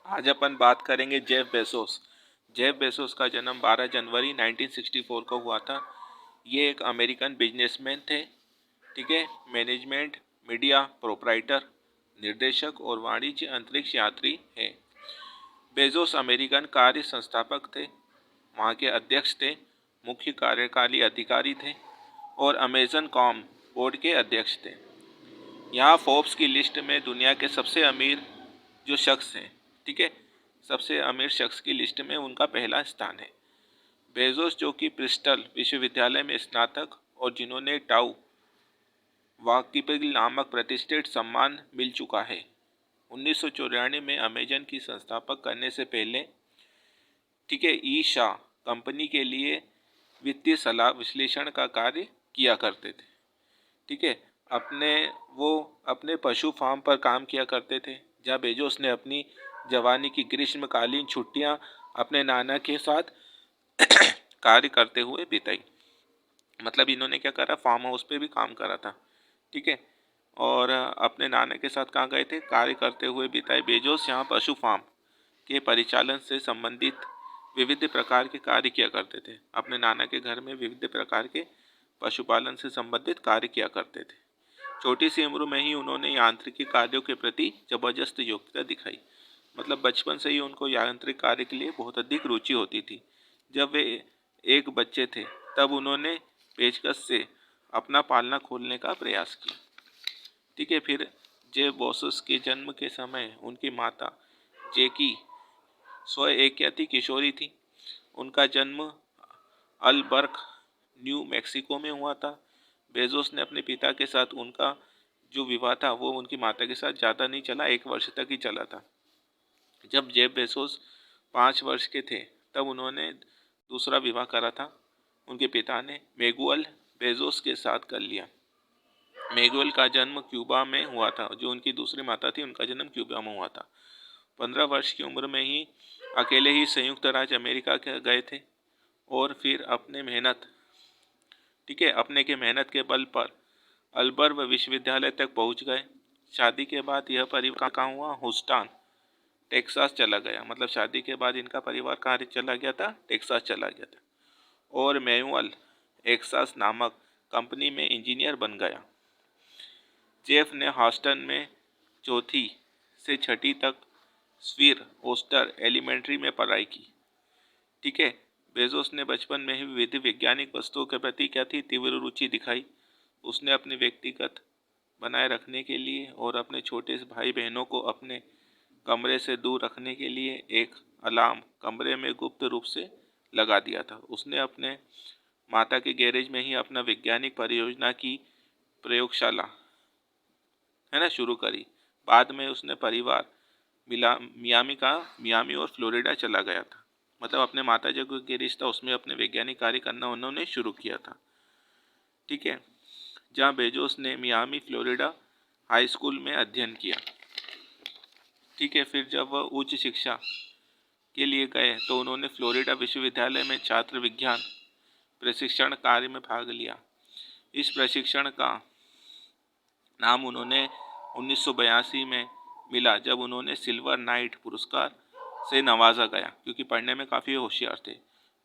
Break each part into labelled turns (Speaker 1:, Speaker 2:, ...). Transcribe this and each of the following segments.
Speaker 1: आज अपन बात करेंगे जेफ बेजोस। जेफ बेजोस का जन्म 12 जनवरी 1964 को हुआ था। ये एक अमेरिकन बिजनेसमैन थे। ठीक है, मैनेजमेंट, मीडिया, प्रोप्राइटर, निर्देशक और वाणिज्य अंतरिक्ष यात्री हैं। बेजोस अमेरिकन कार्य संस्थापक थे, वहाँ के अध्यक्ष थे, मुख्य कार्यकारी अधिकारी थे और अमेजन कॉम बोर्ड के अध्यक्ष थे। यहाँ फोर्ब्स की लिस्ट में दुनिया के सबसे अमीर जो शख्स हैं, ठीक है, सबसे अमीर शख्स की लिस्ट में उनका पहला स्थान है। बेजोस जो कि ब्रिस्टल विश्वविद्यालय में स्नातक और जिन्होंने टाउ वाकिबल नामक प्रतिष्ठित सम्मान मिल चुका है। 1994 में अमेजन की संस्थापक करने से पहले, ठीक है, ई शाह कंपनी के लिए वित्तीय सलाह विश्लेषण का कार्य किया करते थे। ठीक है, वो अपने पशु फार्म पर काम किया करते थे, जहाँ बेजोस ने अपनी जवानी की ग्रीष्मकालीन छुट्टियां अपने नाना के साथ कार्य करते हुए बिताई। मतलब इन्होंने क्या करा, फार्म हाउस पे भी काम करा था। ठीक है, और अपने नाना के साथ कहाँ गए थे, कार्य करते हुए बिताए। बेजोस यहाँ पशु फार्म के परिचालन से संबंधित विविध प्रकार के कार्य किया करते थे। अपने नाना के घर में विविध प्रकार के पशुपालन से संबंधित कार्य किया करते थे। छोटी सी उम्र में ही उन्होंने यांत्रिकी कार्यों के प्रति जबरदस्त योग्यता दिखाई। मतलब बचपन से ही उनको यांत्रिक कार्य के लिए बहुत अधिक रुचि होती थी। जब वे एक बच्चे थे तब उन्होंने पेचकस से अपना पालना खोलने का प्रयास किया। ठीक है, फिर जेफ बेजोस के जन्म के समय उनकी माता जैकी स्वयं एक क्या थी, किशोरी थी। उनका जन्म अल्बर्क न्यू मैक्सिको में हुआ था। बेजोस ने अपने पिता के साथ उनका जो विवाह था वो उनकी माता के साथ ज़्यादा नहीं चला, 1 वर्ष तक ही चला था। जब जेफ बेजोस 5 वर्ष के थे तब उन्होंने दूसरा विवाह करा था। उनके पिता ने मैगुएल बेजोस के साथ कर लिया। मैगुएल का जन्म क्यूबा में हुआ था। जो उनकी दूसरी माता थी उनका जन्म क्यूबा में हुआ था। 15 वर्ष की उम्र में ही अकेले ही संयुक्त राज्य अमेरिका के गए थे और फिर अपने मेहनत, ठीक है, अपने के मेहनत के बल पर अल्बर्ग विश्वविद्यालय तक पहुंच गए। शादी के बाद यह परिवार कहाँ हुआ, ह्यूस्टन टेक्सास चला गया। मतलब शादी के बाद इनका परिवार कहाँ चला गया था, टेक्सास चला गया था और मैनुअल एक्सास नामक कंपनी में इंजीनियर बन गया। जेफ ने ह्यूस्टन में चौथी से छठी तक स्वीर ओस्टर एलिमेंट्री में पढ़ाई की। ठीक है, बेजोस ने बचपन में ही विविध वैज्ञानिक वस्तुओं के प्रति क्या थी, तीव्र रुचि दिखाई। उसने अपने व्यक्तिगत बनाए रखने के लिए और अपने छोटे भाई बहनों को अपने कमरे से दूर रखने के लिए एक अलार्म कमरे में गुप्त रूप से लगा दिया था। उसने अपने माता के गैरेज में ही अपना वैज्ञानिक परियोजना की प्रयोगशाला, है ना, शुरू करी। बाद में उसने परिवार मियामी और फ्लोरिडा चला गया था। मतलब अपने माता जी को गैरेज था, उसमें अपने वैज्ञानिक कार्य करना उन्होंने शुरू किया था। ठीक है, जहाँ बेजोस ने मियामी फ्लोरिडा हाई स्कूल में अध्ययन किया। ठीक है, फिर जब वह उच्च शिक्षा के लिए गए तो उन्होंने फ्लोरिडा विश्वविद्यालय में छात्र विज्ञान प्रशिक्षण कार्य में भाग लिया। इस प्रशिक्षण का नाम उन्होंने 1982 में मिला, जब उन्होंने सिल्वर नाइट पुरस्कार से नवाजा गया, क्योंकि पढ़ने में काफ़ी होशियार थे।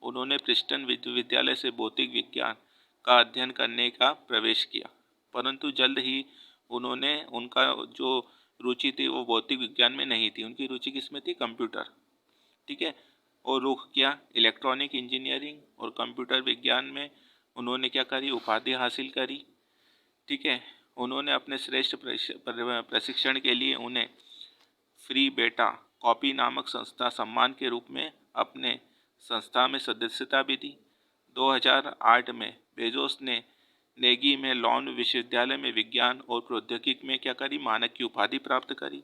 Speaker 1: उन्होंने प्रिंसटन विश्वविद्यालय से भौतिक विज्ञान का अध्ययन करने का प्रवेश किया, परंतु जल्द ही उनका जो रुचि थी वो भौतिक विज्ञान में नहीं थी। उनकी रुचि किस में थी, कंप्यूटर। ठीक है, और रुख किया इलेक्ट्रॉनिक इंजीनियरिंग और कंप्यूटर विज्ञान में उन्होंने क्या करी, उपाधि हासिल करी। ठीक है, उन्होंने अपने श्रेष्ठ प्रशिक्षण के लिए उन्हें फ्री बेटा कॉपी नामक संस्था सम्मान के रूप में अपने संस्था में सदस्यता भी दी। 2008 में बेजोस ने नेगी में लॉन विश्वविद्यालय में विज्ञान और प्रौद्योगिकी में क्या करी, मानक की उपाधि प्राप्त करी।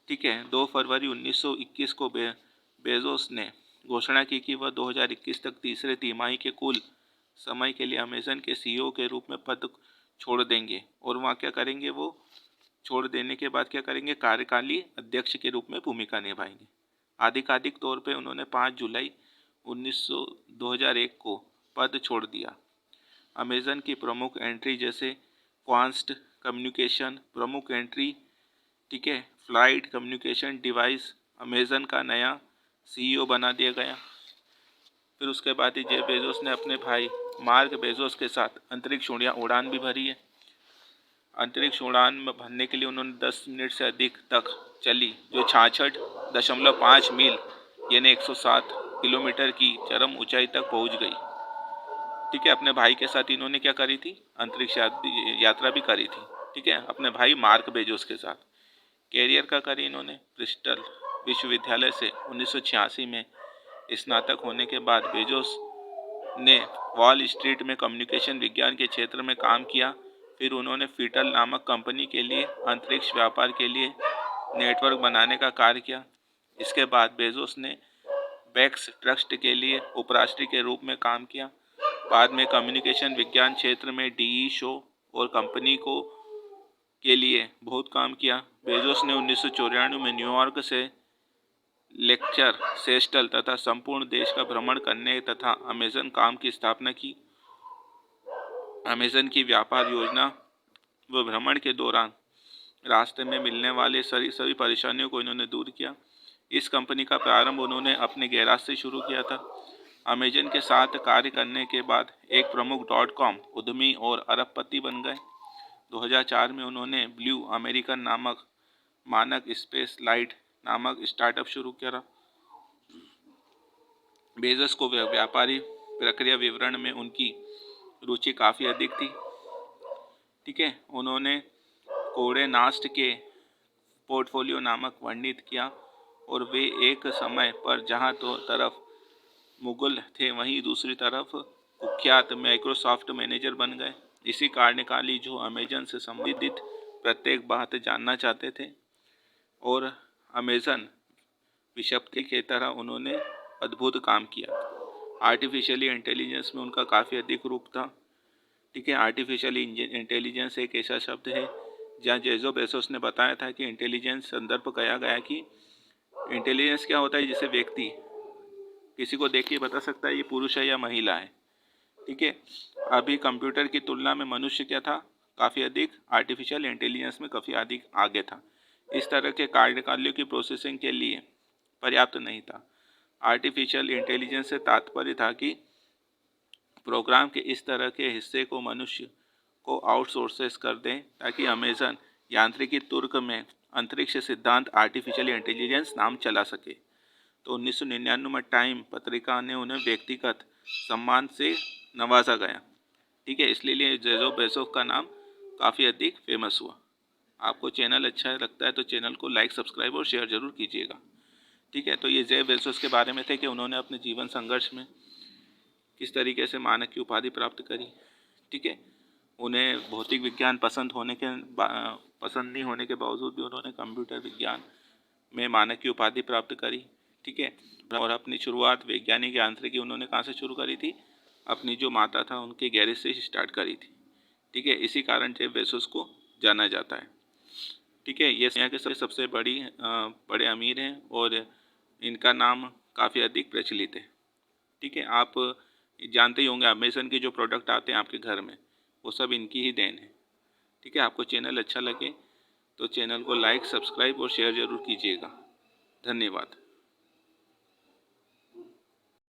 Speaker 1: ठीक है, 2 फरवरी 1921 को बेजोस ने घोषणा की कि वह 2021 तक तीसरे तिमाही के कुल समय के लिए अमेजन के सीईओ के रूप में पद छोड़ देंगे और वहाँ क्या करेंगे, वो छोड़ देने के बाद क्या करेंगे, कार्यकारी अध्यक्ष के रूप में भूमिका निभाएंगे। आधिकारिक तौर पे उन्होंने 5 जुलाई 2001 को पद छोड़ दिया। अमेजन की प्रमुख एंट्री जैसे क्वांस्ट कम्युनिकेशन प्रमुख एंट्री, ठीक है, फ्लाइट कम्युनिकेशन डिवाइस अमेज़न का नया CEO बना दिया गया। फिर उसके बाद ही जेफ बेजोस ने अपने भाई मार्क बेजोस के साथ अंतरिक्ष उड़ान भी भरी है। अंतरिक्ष उड़ान में भरने के लिए उन्होंने 10 मिनट से अधिक तक चली, जो 66.5 मील यानी 107 किलोमीटर की चरम ऊंचाई तक पहुंच गई। ठीक है, अपने भाई के साथ इन्होंने क्या करी थी, अंतरिक्ष यात्रा भी करी थी। ठीक है, अपने भाई मार्क बेजोस के साथ। कैरियर का करी इन्होंने ब्रिस्टल विश्वविद्यालय से 1986 में स्नातक होने के बाद बेजोस ने वॉल स्ट्रीट में कम्युनिकेशन विज्ञान के क्षेत्र में काम किया। फिर उन्होंने फीटल नामक कंपनी के लिए अंतरिक्ष व्यापार के लिए नेटवर्क बनाने का कार्य किया। इसके बाद बेजोस ने बेक्स ट्रस्ट के लिए उपराष्ट्रपति के रूप में काम किया। बाद में कम्युनिकेशन विज्ञान क्षेत्र में डीई शो और कंपनी को के लिए बहुत काम किया। बेजोस ने 1994 में न्यूयॉर्क से लेक्चर सेस्टल तथा संपूर्ण देश का भ्रमण करने तथा अमेज़न काम की स्थापना की। अमेज़न की व्यापार योजना व भ्रमण के दौरान रास्ते में मिलने वाले सभी परेशानियों को इन्होंने दूर किया। इस कंपनी का प्रारंभ उन्होंने अपने गैराज से शुरू किया था। अमेज़न के साथ कार्य करने के बाद एक प्रमुख .com उद्यमी और अरबपति बन गए। 2004 में उन्होंने ब्लू अमेरिकन नामक मानक स्पेस लाइट नामक स्टार्टअप शुरू किया। बेजोस को व्यापारी प्रक्रिया विवरण में उनकी रुचि काफ़ी अधिक थी। ठीक है, उन्होंने कोड़े नास्ट के पोर्टफोलियो नामक वर्णित किया और वे एक समय पर जहां तो तरफ मुगल थे वहीं दूसरी तरफ कुख्यात माइक्रोसॉफ्ट मैनेजर बन गए। इसी कार्यकाल जो अमेज़न से संबंधित प्रत्येक बात जानना चाहते थे और अमेज़न विशक्ति की तरह उन्होंने अद्भुत काम किया। आर्टिफिशियल इंटेलिजेंस में उनका काफ़ी अधिक रूप था। ठीक है, आर्टिफिशियल इंटेलिजेंस एक ऐसा शब्द है जहाँ जेफ बेजोस ने बताया था कि इंटेलिजेंस संदर्भ कहा गया कि इंटेलिजेंस क्या होता है, जिसे व्यक्ति किसी को देख के बता सकता है ये पुरुष है या महिला है। ठीक है, अभी कंप्यूटर की तुलना में मनुष्य क्या था, काफ़ी अधिक आर्टिफिशियल इंटेलिजेंस में काफ़ी अधिक आगे था। इस तरह के कार्यकालियों की प्रोसेसिंग के लिए पर्याप्त नहीं था। आर्टिफिशियल इंटेलिजेंस से तात्पर्य था कि प्रोग्राम के इस तरह के हिस्से को मनुष्य को आउटसोर्सेस कर दें ताकि अमेज़न यांत्रिकी तुर्क में अंतरिक्ष सिद्धांत आर्टिफिशियल इंटेलिजेंस नाम चला सके। तो 1999 में टाइम पत्रिका ने उन्हें व्यक्तिगत सम्मान से नवाजा गया। ठीक है, इसलिए जेफ बेजोस का नाम काफ़ी अधिक फेमस हुआ। आपको चैनल अच्छा लगता है तो चैनल को लाइक, सब्सक्राइब और शेयर जरूर कीजिएगा। ठीक है, तो ये जेफ बेजोस के बारे में थे कि उन्होंने अपने जीवन संघर्ष में किस तरीके से मानक की उपाधि प्राप्त करी। ठीक है, उन्हें भौतिक विज्ञान पसंद नहीं होने के बावजूद भी उन्होंने कंप्यूटर विज्ञान में मानक की उपाधि प्राप्त करी। ठीक है, और अपनी शुरुआत वैज्ञानिक यांत्रिकी उन्होंने कहाँ से शुरू करी थी, अपनी जो माता था उनके गैरेज से स्टार्ट करी थी। ठीक है, इसी कारण जेफ बेजोस को जाना जाता है। ठीक है, ये यहाँ के सबसे बड़े अमीर हैं और इनका नाम काफ़ी अधिक प्रचलित है। ठीक है, आप जानते ही होंगे अमेज़न के जो प्रोडक्ट आते हैं आपके घर में वो सब इनकी ही देन है। ठीक है, आपको चैनल अच्छा लगे तो चैनल को लाइक, सब्सक्राइब और शेयर ज़रूर कीजिएगा। धन्यवाद।